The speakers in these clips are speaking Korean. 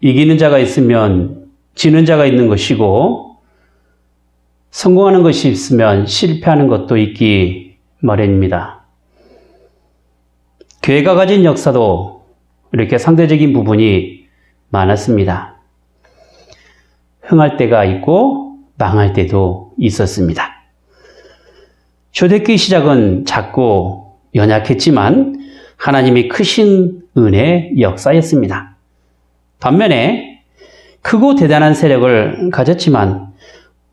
이기는 자가 있으면 지는 자가 있는 것이고 성공하는 것이 있으면 실패하는 것도 있기 마련입니다. 교회가 가진 역사도 이렇게 상대적인 부분이 많았습니다. 흥할 때가 있고 망할 때도 있었습니다. 초대교회 시작은 작고 연약했지만 하나님이 크신 은혜의 역사였습니다. 반면에 크고 대단한 세력을 가졌지만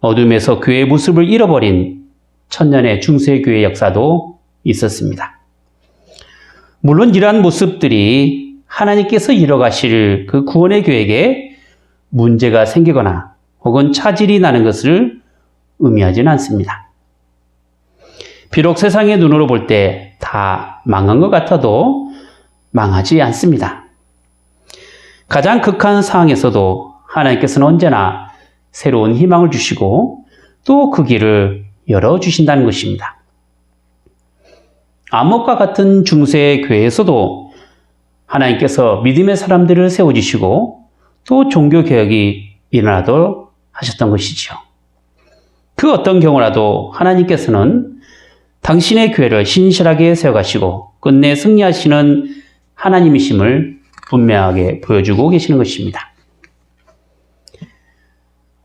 어둠에서 교회의 모습을 잃어버린 천년의 중세교회 역사도 있었습니다. 물론 이러한 모습들이 하나님께서 이뤄가실 그 구원의 계획에 문제가 생기거나 혹은 차질이 나는 것을 의미하지는 않습니다. 비록 세상의 눈으로 볼 때 다 망한 것 같아도 망하지 않습니다. 가장 극한 상황에서도 하나님께서는 언제나 새로운 희망을 주시고 또 그 길을 열어주신다는 것입니다. 암흑과 같은 중세 교회에서도 하나님께서 믿음의 사람들을 세워주시고 또 종교개혁이 일어나도록 하셨던 것이죠. 그 어떤 경우라도 하나님께서는 당신의 교회를 신실하게 세워가시고 끝내 승리하시는 하나님이심을 분명하게 보여주고 계시는 것입니다.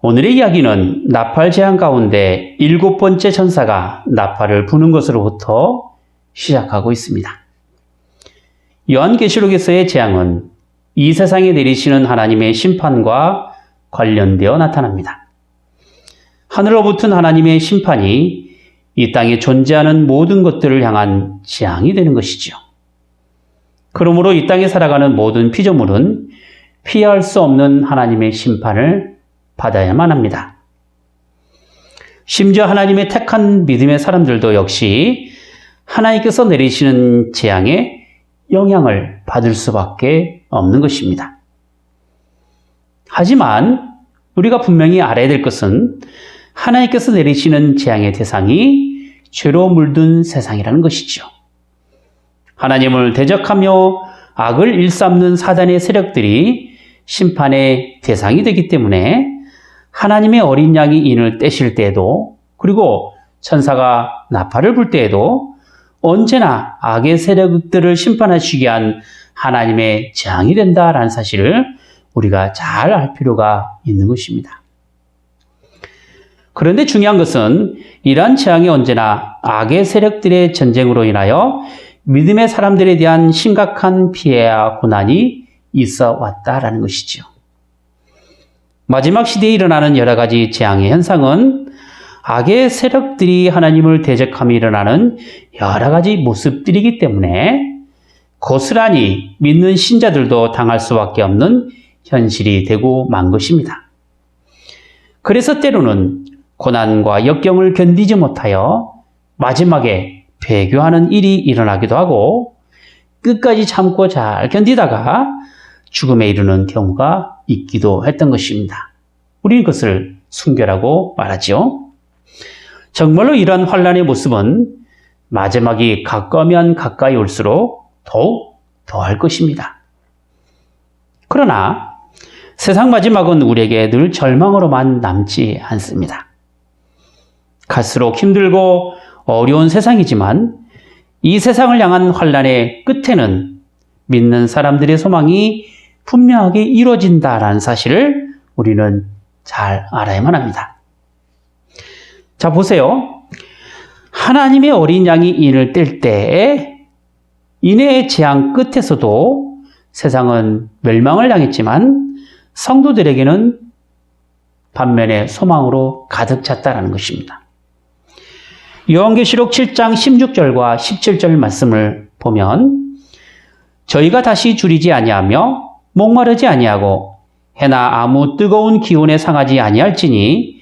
오늘의 이야기는 나팔 재앙 가운데 7번째 천사가 나팔을 부는 것으로부터 시작하고 있습니다. 요한계시록에서의 재앙은 이 세상에 내리시는 하나님의 심판과 관련되어 나타납니다. 하늘로부터 하나님의 심판이 이 땅에 존재하는 모든 것들을 향한 재앙이 되는 것이죠. 그러므로 이 땅에 살아가는 모든 피조물은 피할 수 없는 하나님의 심판을 받아야만 합니다. 심지어 하나님의 택한 믿음의 사람들도 역시 하나님께서 내리시는 재앙에 영향을 받을 수밖에 없는 것입니다. 하지만 우리가 분명히 알아야 될 것은 하나님께서 내리시는 재앙의 대상이 죄로 물든 세상이라는 것이죠. 하나님을 대적하며 악을 일삼는 사단의 세력들이 심판의 대상이 되기 때문에 하나님의 어린 양이 인을 떼실 때에도 그리고 천사가 나팔을 불 때에도 언제나 악의 세력들을 심판하시기 위한 하나님의 재앙이 된다라는 사실을 우리가 잘 알 필요가 있는 것입니다. 그런데 중요한 것은 이러한 재앙이 언제나 악의 세력들의 전쟁으로 인하여 믿음의 사람들에 대한 심각한 피해와 고난이 있어 왔다라는 것이죠. 마지막 시대에 일어나는 여러 가지 재앙의 현상은 악의 세력들이 하나님을 대적하며 일어나는 여러 가지 모습들이기 때문에 고스란히 믿는 신자들도 당할 수밖에 없는 현실이 되고 만 것입니다. 그래서 때로는 고난과 역경을 견디지 못하여 마지막에 배교하는 일이 일어나기도 하고 끝까지 참고 잘 견디다가 죽음에 이르는 경우가 있기도 했던 것입니다. 우리는 그것을 순교라고 말하죠. 정말로 이러한 환난의 모습은 마지막이 가까우면 가까이 올수록 더욱 더할 것입니다. 그러나 세상 마지막은 우리에게 늘 절망으로만 남지 않습니다. 갈수록 힘들고 어려운 세상이지만 이 세상을 향한 환난의 끝에는 믿는 사람들의 소망이 분명하게 이루어진다라는 사실을 우리는 잘 알아야만 합니다. 자, 보세요. 하나님의 어린 양이 인을 뗄 때에 인의 재앙 끝에서도 세상은 멸망을 향했지만 성도들에게는 반면에 소망으로 가득 찼다라는 것입니다. 요한계시록 7장 16절과 17절 말씀을 보면 저희가 다시 줄이지 아니하며 목마르지 아니하고 해나 아무 뜨거운 기온에 상하지 아니할지니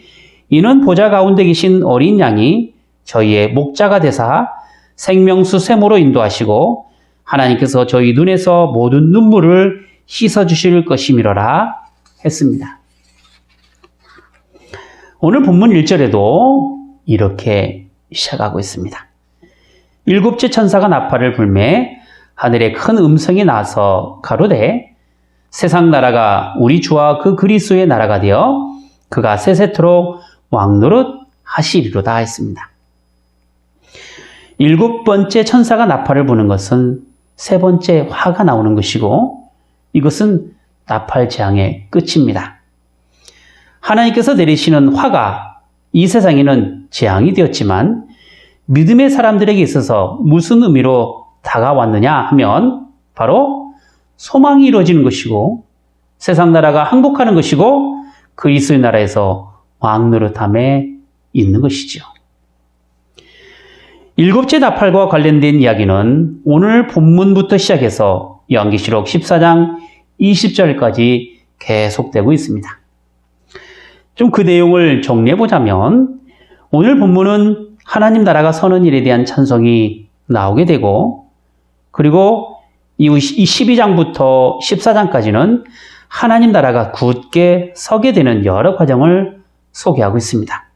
이는 보좌 가운데 계신 어린 양이 저희의 목자가 되사 생명수 샘으로 인도하시고 하나님께서 저희 눈에서 모든 눈물을 씻어주실 것이미로라 했습니다. 오늘 본문 1절에도 이렇게 시작하고 있습니다. 7째 천사가 나팔을 불매 하늘에 큰 음성이 나서 가로되 세상 나라가 우리 주와 그 그리스도의 나라가 되어 그가 세세토록 왕노릇 하시리로다 했습니다. 7번째 천사가 나팔을 부는 것은 3번째 화가 나오는 것이고 이것은 나팔 재앙의 끝입니다. 하나님께서 내리시는 화가 이 세상에는 재앙이 되었지만 믿음의 사람들에게 있어서 무슨 의미로 다가왔느냐 하면 바로 소망이 이루어지는 것이고 세상 나라가 항복하는 것이고 그리스도의 나라에서 왕노릇함에 있는 것이죠. 7째 나팔과 관련된 이야기는 오늘 본문부터 시작해서 요한계시록 14장 20절까지 계속되고 있습니다. 좀 그 내용을 정리해보자면 오늘 본문은 하나님 나라가 서는 일에 대한 찬송이 나오게 되고 그리고 이후 12장부터 14장까지는 하나님 나라가 굳게 서게 되는 여러 과정을 소개하고 있습니다.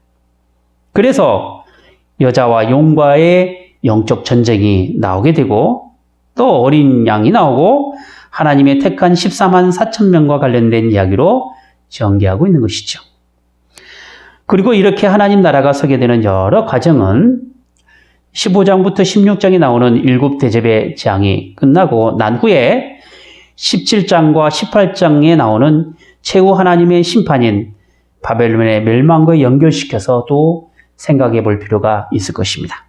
그래서 여자와 용과의 영적 전쟁이 나오게 되고 또 어린 양이 나오고 하나님의 택한 14만 4천 명과 관련된 이야기로 전개하고 있는 것이죠. 그리고 이렇게 하나님 나라가 서게 되는 여러 과정은 15장부터 16장에 나오는 7대접의 재앙이 끝나고 난 후에 17장과 18장에 나오는 최후 하나님의 심판인 바벨론의 멸망과 연결시켜서 또 생각해 볼 필요가 있을 것입니다.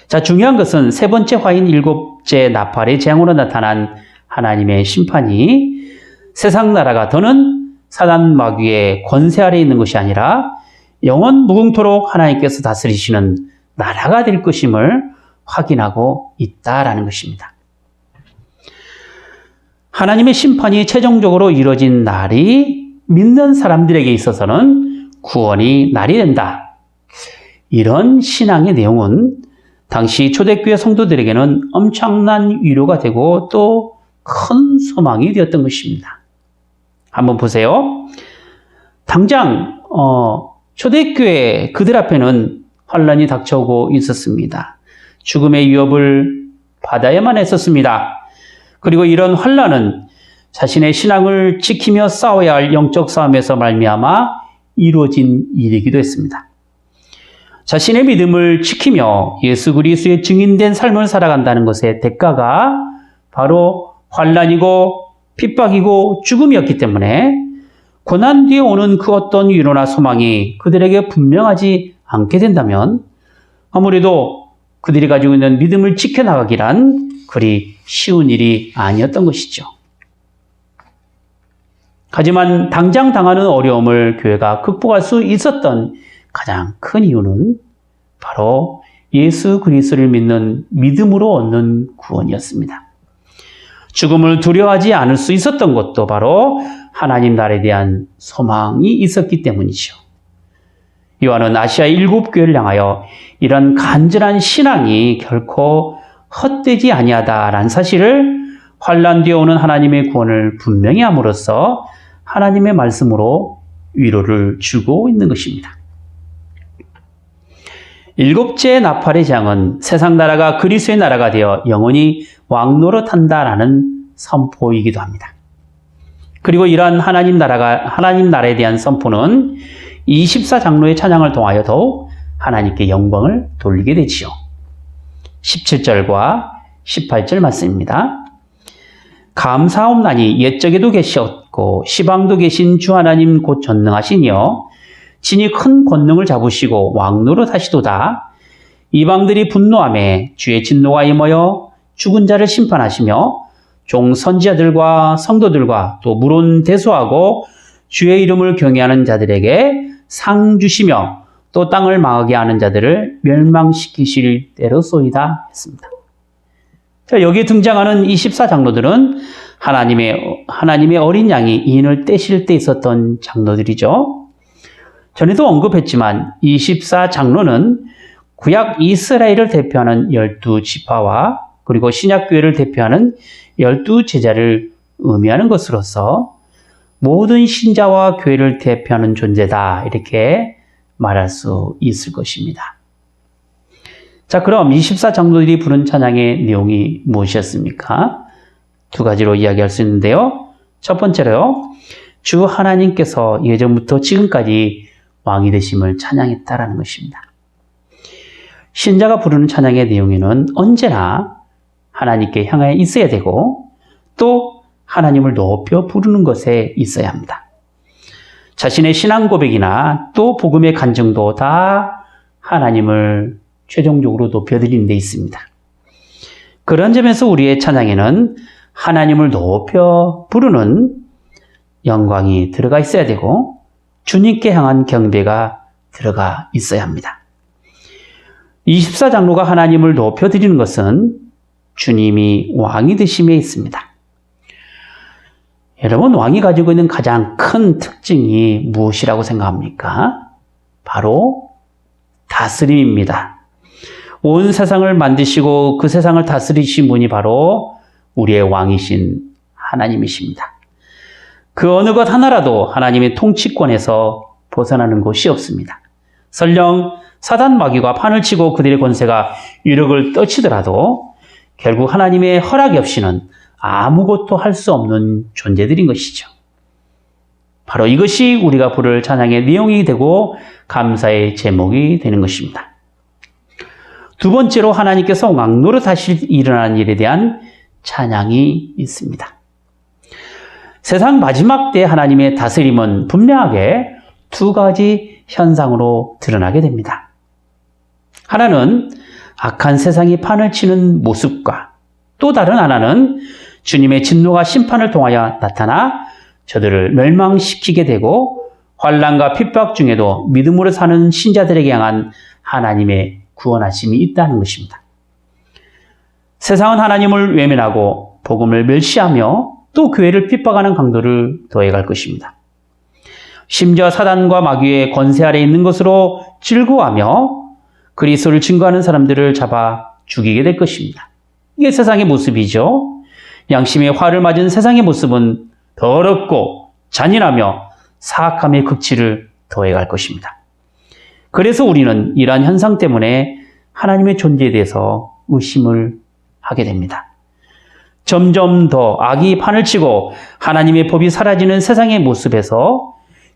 자, 중요한 것은 3번째 화인 7째 나팔의 재앙으로 나타난 하나님의 심판이 세상 나라가 더는 사단 마귀의 권세 아래에 있는 것이 아니라 영원 무궁토록 하나님께서 다스리시는 나라가 될 것임을 확인하고 있다라는 것입니다. 하나님의 심판이 최종적으로 이루어진 날이 믿는 사람들에게 있어서는 구원이 날이 된다. 이런 신앙의 내용은 당시 초대교회 성도들에게는 엄청난 위로가 되고 또 큰 소망이 되었던 것입니다. 한번 보세요. 당장 초대교회 그들 앞에는 환란이 닥쳐오고 있었습니다. 죽음의 위협을 받아야만 했었습니다. 그리고 이런 환란은 자신의 신앙을 지키며 싸워야 할 영적 싸움에서 말미암아 이루어진 일이기도 했습니다. 자신의 믿음을 지키며 예수 그리스도의 증인된 삶을 살아간다는 것의 대가가 바로 환란이고 핍박이고 죽음이었기 때문에 고난 뒤에 오는 그 어떤 위로나 소망이 그들에게 분명하지 않게 된다면 아무래도 그들이 가지고 있는 믿음을 지켜나가기란 그리 쉬운 일이 아니었던 것이죠. 하지만 당장 당하는 어려움을 교회가 극복할 수 있었던 가장 큰 이유는 바로 예수 그리스도를 믿는 믿음으로 얻는 구원이었습니다. 죽음을 두려워하지 않을 수 있었던 것도 바로 하나님 나라에 대한 소망이 있었기 때문이죠. 요한은 아시아의 7교회를 향하여 이런 간절한 신앙이 결코 헛되지 아니하다라는 사실을 환난 뒤에 오는 하나님의 구원을 분명히 함으로써 하나님의 말씀으로 위로를 주고 있는 것입니다. 7째 나팔의 재앙은 세상 나라가 그리스도의 나라가 되어 영원히 왕노릇한다라는 선포이기도 합니다. 그리고 이러한 하나님 나라에 대한 선포는 24장로의 찬양을 통하여 더욱 하나님께 영광을 돌리게 되지요. 17절과 18절 말씀입니다. 감사옵나니 옛적에도 계셨고 시방도 계신 주 하나님 곧 전능하시니여 진히 큰 권능을 잡으시고 왕노릇 하시도다. 이방들이 분노하며 주의 진노가 임하여 죽은 자를 심판하시며 종 선지자들과 성도들과 또 물론 대소하고 주의 이름을 경외하는 자들에게 상 주시며 또 땅을 망하게 하는 자들을 멸망시키실 때로소이다 했습니다. 자, 여기에 등장하는 24장로들은 하나님의 어린 양이 인을 떼실 때 있었던 장로들이죠. 전에도 언급했지만 24장로는 구약 이스라엘을 대표하는 12지파와 그리고 신약교회를 대표하는 12제자를 의미하는 것으로서 모든 신자와 교회를 대표하는 존재다 이렇게 말할 수 있을 것입니다. 자, 그럼 24장로들이 부른 찬양의 내용이 무엇이었습니까? 두 가지로 이야기할 수 있는데요. 첫 번째로요. 주 하나님께서 예전부터 지금까지 왕이 되심을 찬양했다라는 것입니다. 신자가 부르는 찬양의 내용에는 언제나 하나님께 향하여 있어야 되고 또 하나님을 높여 부르는 것에 있어야 합니다. 자신의 신앙 고백이나 또 복음의 간증도 다 하나님을 최종적으로 높여드리는 데 있습니다. 그런 점에서 우리의 찬양에는 하나님을 높여 부르는 영광이 들어가 있어야 되고 주님께 향한 경배가 들어가 있어야 합니다. 24장로가 하나님을 높여드리는 것은 주님이 왕이 되심에 있습니다. 여러분, 왕이 가지고 있는 가장 큰 특징이 무엇이라고 생각합니까? 바로 다스림입니다. 온 세상을 만드시고 그 세상을 다스리신 분이 바로 우리의 왕이신 하나님이십니다. 그 어느 것 하나라도 하나님의 통치권에서 벗어나는 것이 없습니다. 설령 사단 마귀가 판을 치고 그들의 권세가 유력을 떨치더라도 결국 하나님의 허락이 없이는 아무것도 할 수 없는 존재들인 것이죠. 바로 이것이 우리가 부를 찬양의 내용이 되고 감사의 제목이 되는 것입니다. 두 번째로 하나님께서 왕노릇하실 일어나는 일에 대한 찬양이 있습니다. 세상 마지막 때 하나님의 다스림은 분명하게 두 가지 현상으로 드러나게 됩니다. 하나는 악한 세상이 판을 치는 모습과 또 다른 하나는 주님의 진노가 심판을 통하여 나타나 저들을 멸망시키게 되고 환난과 핍박 중에도 믿음으로 사는 신자들에게 향한 하나님의 구원하심이 있다는 것입니다. 세상은 하나님을 외면하고 복음을 멸시하며 또 교회를 핍박하는 강도를 더해갈 것입니다. 심지어 사단과 마귀의 권세 아래 있는 것으로 즐거워하며 그리스도를 증거하는 사람들을 잡아 죽이게 될 것입니다. 이게 세상의 모습이죠. 양심의 화를 맞은 세상의 모습은 더럽고 잔인하며 사악함의 극치를 더해갈 것입니다. 그래서 우리는 이러한 현상 때문에 하나님의 존재에 대해서 의심을 하게 됩니다. 점점 더 악이 판을 치고 하나님의 법이 사라지는 세상의 모습에서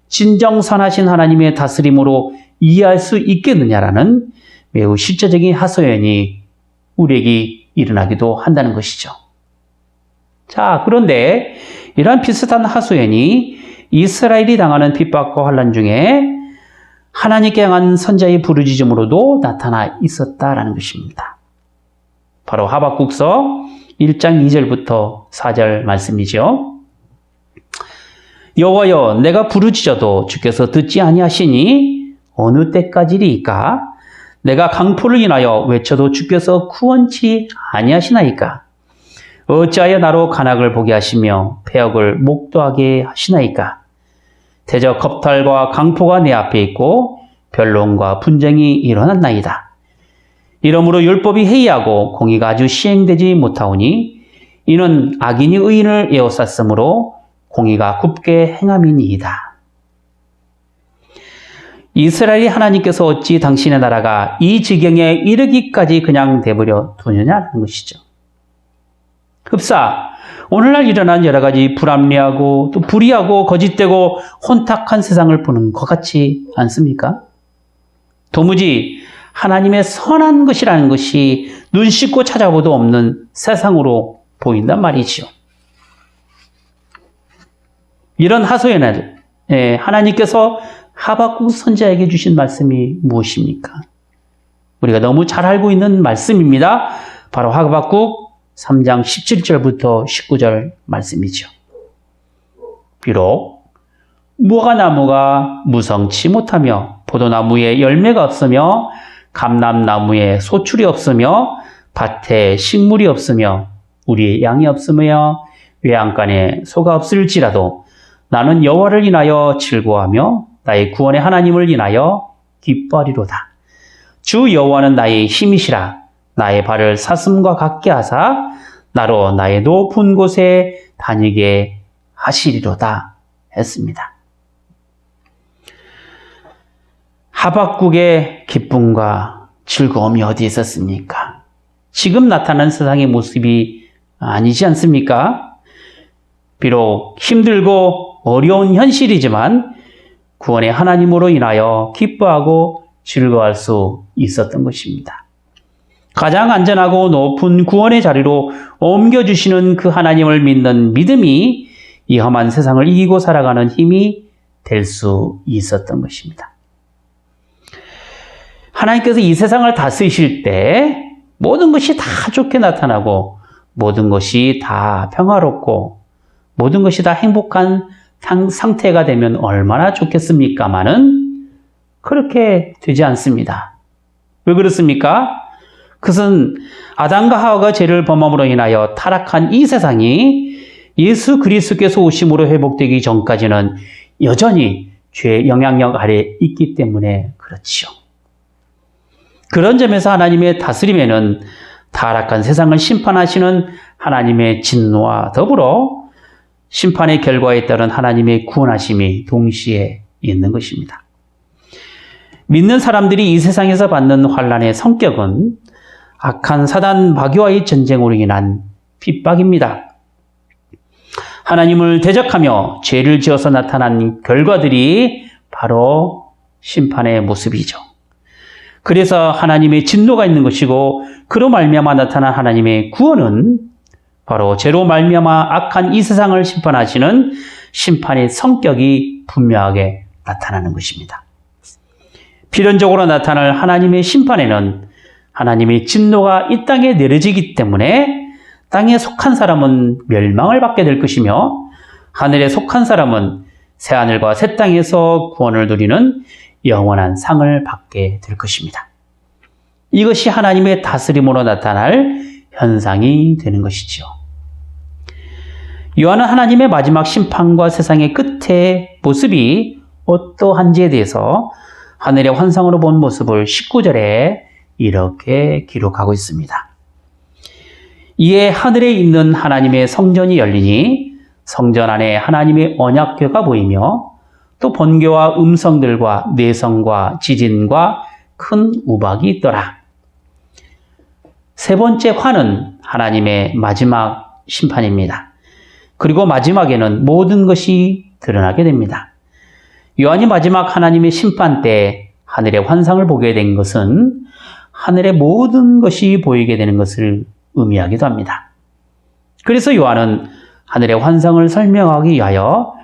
진정 선하신 하나님의 다스림으로 이해할 수 있겠느냐라는 매우 실제적인 하소연이 우리에게 일어나기도 한다는 것이죠. 자, 그런데 이러한 비슷한 하소연이 이스라엘이 당하는 핍박과 환난 중에 하나님께 향한 선자의 부르짖음으로도 나타나 있었다라는 것입니다. 바로 하박국서 1장 2절부터 4절 말씀이죠. 여호와여, 내가 부르짖어도 주께서 듣지 아니하시니 어느 때까지리이까? 내가 강포를 인하여 외쳐도 주께서 구원치 아니하시나이까? 어찌하여 나로 간악을 보게 하시며 패역을 목도하게 하시나이까? 대저 겁탈과 강포가 내 앞에 있고 변론과 분쟁이 일어났나이다. 이러므로 율법이 해이하고 공의가 아주 시행되지 못하오니 이는 악인이 의인을 에워쌌으므로 공의가 굽게 행함이니이다. 이스라엘이 하나님께서 어찌 당신의 나라가 이 지경에 이르기까지 그냥 내버려 두느냐는 것이죠. 흡사, 오늘날 일어난 여러 가지 불합리하고 또 불의하고 거짓되고 혼탁한 세상을 보는 것 같지 않습니까? 도무지 하나님의 선한 것이라는 것이 눈 씻고 찾아보도 없는 세상으로 보인단 말이지요. 이런 하소연에 하나님께서 하박국 선지자에게 주신 말씀이 무엇입니까? 우리가 너무 잘 알고 있는 말씀입니다. 바로 하박국 3장 17절부터 19절 말씀이죠. 비록 무화과나무가 무성치 못하며 포도나무에 열매가 없으며 감람나무에 소출이 없으며 밭에 식물이 없으며 우리의 양이 없으며 외양간에 소가 없을지라도 나는 여호와를 인하여 즐거워하며 나의 구원의 하나님을 인하여 기뻐하리로다. 주 여호와는 나의 힘이시라. 나의 발을 사슴과 같게 하사 나로 나의 높은 곳에 다니게 하시리로다 했습니다. 하박국의 기쁨과 즐거움이 어디에 있었습니까? 지금 나타난 세상의 모습이 아니지 않습니까? 비록 힘들고 어려운 현실이지만 구원의 하나님으로 인하여 기뻐하고 즐거워할 수 있었던 것입니다. 가장 안전하고 높은 구원의 자리로 옮겨주시는 그 하나님을 믿는 믿음이 이 험한 세상을 이기고 살아가는 힘이 될 수 있었던 것입니다. 하나님께서 이 세상을 다스리실 때 모든 것이 다 좋게 나타나고 모든 것이 다 평화롭고 모든 것이 다 행복한 상태가 되면 얼마나 좋겠습니까마는 그렇게 되지 않습니다. 왜 그렇습니까? 그것은 아담과 하와가 죄를 범함으로 인하여 타락한 이 세상이 예수 그리스도께서 오심으로 회복되기 전까지는 여전히 죄의 영향력 아래 있기 때문에 그렇지요. 그런 점에서 하나님의 다스림에는 타락한 세상을 심판하시는 하나님의 진노와 더불어 심판의 결과에 따른 하나님의 구원하심이 동시에 있는 것입니다. 믿는 사람들이 이 세상에서 받는 환난의 성격은 악한 사단 마귀와의 전쟁으로 인한 핍박입니다. 하나님을 대적하며 죄를 지어서 나타난 결과들이 바로 심판의 모습이죠. 그래서 하나님의 진노가 있는 것이고 그로 말미암아 나타난 하나님의 구원은 바로 죄로 말미암아 악한 이 세상을 심판하시는 심판의 성격이 분명하게 나타나는 것입니다. 필연적으로 나타날 하나님의 심판에는 하나님의 진노가 이 땅에 내려지기 때문에 땅에 속한 사람은 멸망을 받게 될 것이며 하늘에 속한 사람은 새하늘과 새 땅에서 구원을 누리는 영원한 상을 받게 될 것입니다. 이것이 하나님의 다스림으로 나타날 현상이 되는 것이죠. 요한은 하나님의 마지막 심판과 세상의 끝의 모습이 어떠한지에 대해서 하늘의 환상으로 본 모습을 19절에 이렇게 기록하고 있습니다. 이에 하늘에 있는 하나님의 성전이 열리니 성전 안에 하나님의 언약궤가 보이며 또 번개와 음성들과 내성과 지진과 큰 우박이 있더라. 세 번째 화는 하나님의 마지막 심판입니다. 그리고 마지막에는 모든 것이 드러나게 됩니다. 요한이 마지막 하나님의 심판 때 하늘의 환상을 보게 된 것은 하늘의 모든 것이 보이게 되는 것을 의미하기도 합니다. 그래서 요한은 하늘의 환상을 설명하기 위하여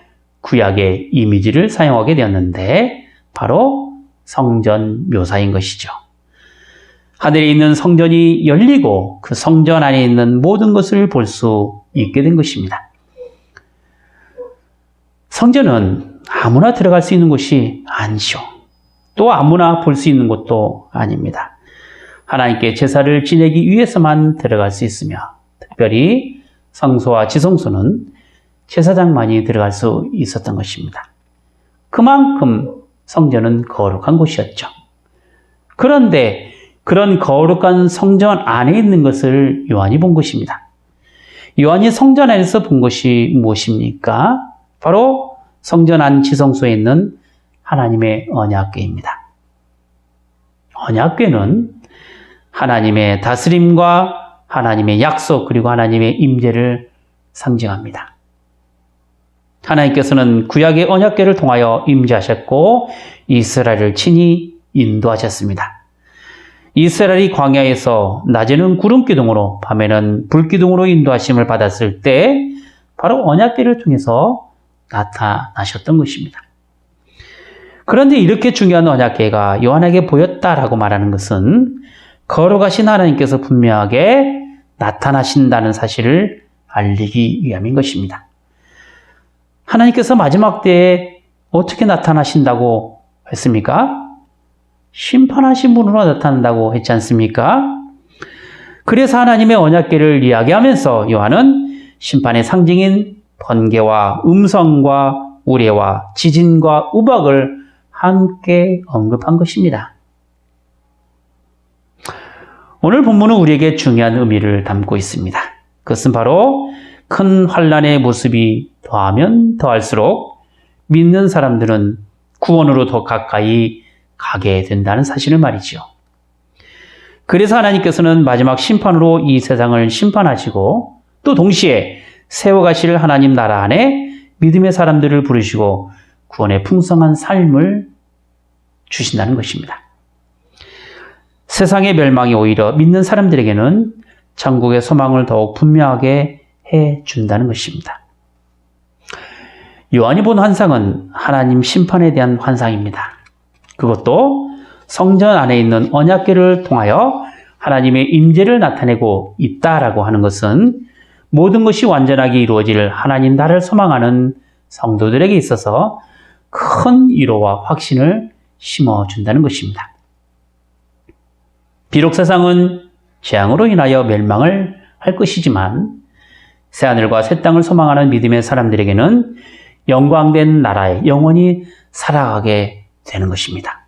구약의 이미지를 사용하게 되었는데 바로 성전 묘사인 것이죠. 하늘에 있는 성전이 열리고 그 성전 안에 있는 모든 것을 볼 수 있게 된 것입니다. 성전은 아무나 들어갈 수 있는 곳이 아니죠. 또 아무나 볼 수 있는 곳도 아닙니다. 하나님께 제사를 지내기 위해서만 들어갈 수 있으며 특별히 성소와 지성소는 제사장만이 들어갈 수 있었던 것입니다. 그만큼 성전은 거룩한 곳이었죠. 그런데 그런 거룩한 성전 안에 있는 것을 요한이 본 것입니다. 요한이 성전 안에서 본 것이 무엇입니까? 바로 성전 안 지성소에 있는 하나님의 언약궤입니다. 언약궤는 하나님의 다스림과 하나님의 약속 그리고 하나님의 임재를 상징합니다. 하나님께서는 구약의 언약궤를 통하여 임재하셨고 이스라엘을 친히 인도하셨습니다. 이스라엘이 광야에서 낮에는 구름기둥으로 밤에는 불기둥으로 인도하심을 받았을 때 바로 언약궤를 통해서 나타나셨던 것입니다. 그런데 이렇게 중요한 언약궤가 요한에게 보였다라고 말하는 것은 거룩하신 하나님께서 분명하게 나타나신다는 사실을 알리기 위함인 것입니다. 하나님께서 마지막 때에 어떻게 나타나신다고 했습니까? 심판하신 분으로 나타난다고 했지 않습니까? 그래서 하나님의 언약궤를 이야기하면서 요한은 심판의 상징인 번개와 음성과 우레와 지진과 우박을 함께 언급한 것입니다. 오늘 본문은 우리에게 중요한 의미를 담고 있습니다. 그것은 바로 큰 환난의 모습이 더하면 더할수록 믿는 사람들은 구원으로 더 가까이 가게 된다는 사실을 말이죠. 그래서 하나님께서는 마지막 심판으로 이 세상을 심판하시고 또 동시에 세워가실 하나님 나라 안에 믿음의 사람들을 부르시고 구원의 풍성한 삶을 주신다는 것입니다. 세상의 멸망이 오히려 믿는 사람들에게는 천국의 소망을 더욱 분명하게 해준다는 것입니다. 요한이 본 환상은 하나님 심판에 대한 환상입니다. 그것도 성전 안에 있는 언약궤를 통하여 하나님의 임재를 나타내고 있다라고 하는 것은 모든 것이 완전하게 이루어질 하나님 나라를 소망하는 성도들에게 있어서 큰 위로와 확신을 심어준다는 것입니다. 비록 세상은 재앙으로 인하여 멸망을 할 것이지만 새하늘과 새 땅을 소망하는 믿음의 사람들에게는 영광된 나라에 영원히 살아가게 되는 것입니다.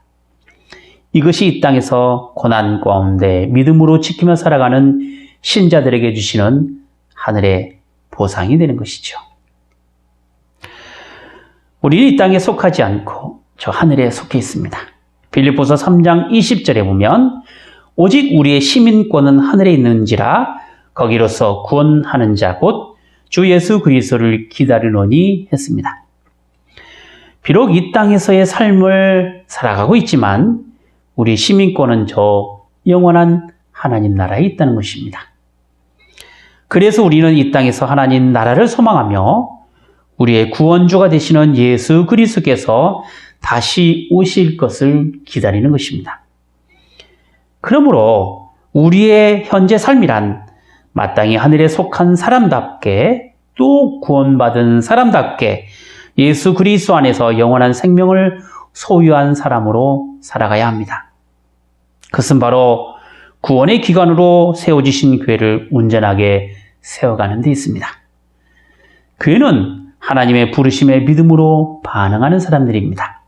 이것이 이 땅에서 고난 가운데 믿음으로 지키며 살아가는 신자들에게 주시는 하늘의 보상이 되는 것이죠. 우리는 이 땅에 속하지 않고 저 하늘에 속해 있습니다. 빌립보서 3장 20절에 보면 오직 우리의 시민권은 하늘에 있는지라 거기로서 구원하는 자 곧 주 예수 그리스도를 기다리노니 했습니다. 비록 이 땅에서의 삶을 살아가고 있지만 우리 시민권은 저 영원한 하나님 나라에 있다는 것입니다. 그래서 우리는 이 땅에서 하나님 나라를 소망하며 우리의 구원주가 되시는 예수 그리스도께서 다시 오실 것을 기다리는 것입니다. 그러므로 우리의 현재 삶이란 마땅히 하늘에 속한 사람답게 또 구원받은 사람답게 예수 그리스도 안에서 영원한 생명을 소유한 사람으로 살아가야 합니다. 그것은 바로 구원의 기관으로 세워지신 교회를 온전하게 세워가는 데 있습니다. 교회는 하나님의 부르심에 믿음으로 반응하는 사람들입니다.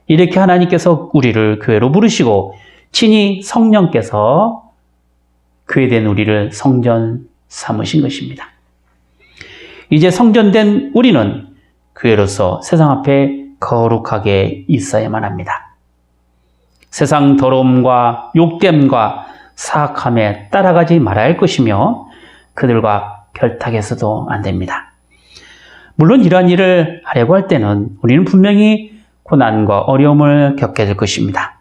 이렇게 하나님께서 우리를 교회로 부르시고 친히 성령께서 교회된 우리를 성전 삼으신 것입니다. 이제 성전된 우리는 교회로서 세상 앞에 거룩하게 있어야만 합니다. 세상 더러움과 욕됨과 사악함에 따라가지 말아야 할 것이며 그들과 결탁해서도 안 됩니다. 물론 이러한 일을 하려고 할 때는 우리는 분명히 고난과 어려움을 겪게 될 것입니다.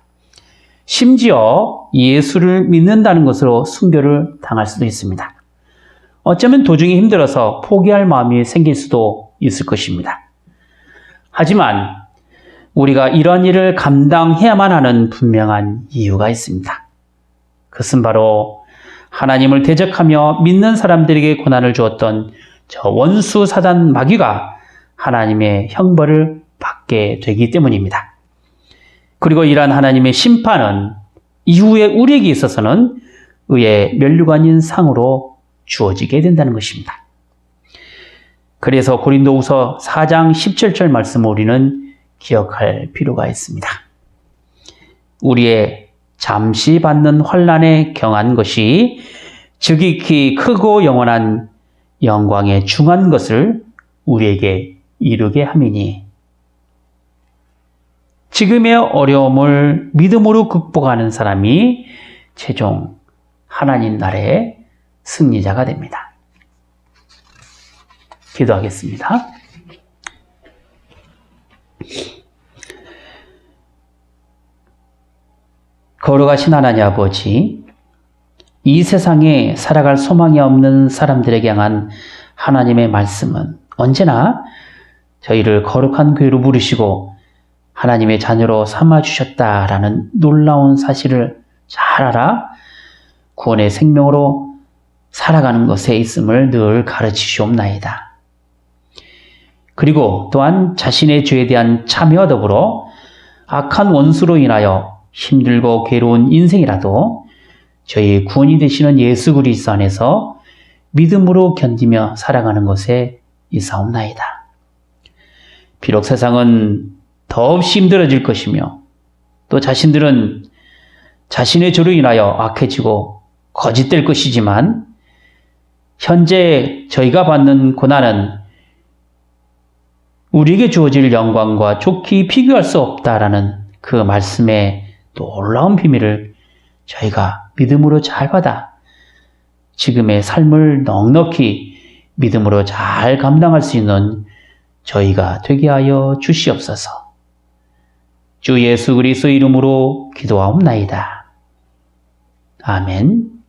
심지어 예수를 믿는다는 것으로 순교를 당할 수도 있습니다. 어쩌면 도중에 힘들어서 포기할 마음이 생길 수도 있을 것입니다. 하지만 우리가 이러한 일을 감당해야만 하는 분명한 이유가 있습니다. 그것은 바로 하나님을 대적하며 믿는 사람들에게 고난을 주었던 저 원수 사단 마귀가 하나님의 형벌을 받게 되기 때문입니다. 그리고 이러한 하나님의 심판은 이후에 우리에게 있어서는 의의 면류관인 상으로 주어지게 된다는 것입니다. 그래서 고린도후서 4장 17절 말씀을 우리는 기억할 필요가 있습니다. 우리의 잠시 받는 환난에 경한 것이 지극히 크고 영원한 영광에 중한 것을 우리에게 이루게 함이니 지금의 어려움을 믿음으로 극복하는 사람이 최종 하나님 나라의 승리자가 됩니다. 기도하겠습니다. 거룩하신 하나님 아버지, 이 세상에 살아갈 소망이 없는 사람들에게 향한 하나님의 말씀은 언제나 저희를 거룩한 교회로 부르시고 하나님의 자녀로 삼아주셨다라는 놀라운 사실을 잘 알아 구원의 생명으로 살아가는 것에 있음을 늘 가르치시옵나이다. 그리고 또한 자신의 죄에 대한 참회와 더불어 악한 원수로 인하여 힘들고 괴로운 인생이라도 저희의 구원이 되시는 예수 그리스도 안에서 믿음으로 견디며 살아가는 것에 있사옵나이다. 비록 세상은 더없이 힘들어질 것이며 또 자신들은 자신의 죄로 인하여 악해지고 거짓될 것이지만 현재 저희가 받는 고난은 우리에게 주어질 영광과 좋게 비교할 수 없다라는 그 말씀의 놀라운 비밀을 저희가 믿음으로 잘 받아 지금의 삶을 넉넉히 믿음으로 잘 감당할 수 있는 저희가 되게 하여 주시옵소서. 주 예수 그리스도의 이름으로 기도하옵나이다. 아멘.